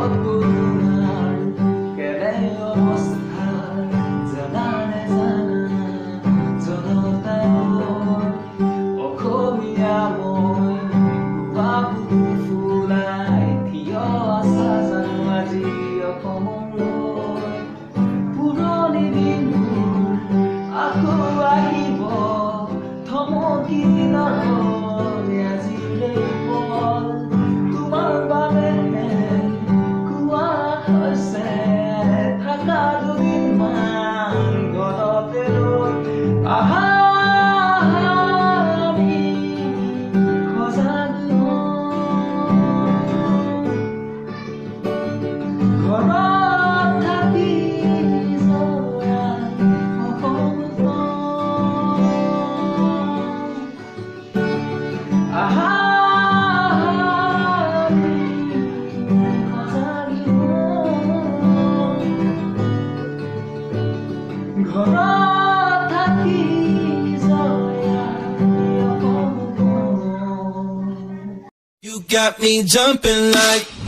আপোনাৰ কেনে অৱস্থা জানানে জানা জনতাই অসমীয়া মই বাবু ফুলাই থিয় আছা জানো আজি অসমলৈ পুৰণি দিনবোৰ আকৌ আহিব থমকি নৰয় আজিলৈ পল তোমাৰ বাবে কোৱা হৈছে থাকা দুদিনমান ঘৰতে ৰৈ আহা আমি সজাগ ঘৰত থাকি আহা ঘৰত থাকি You got me jumping like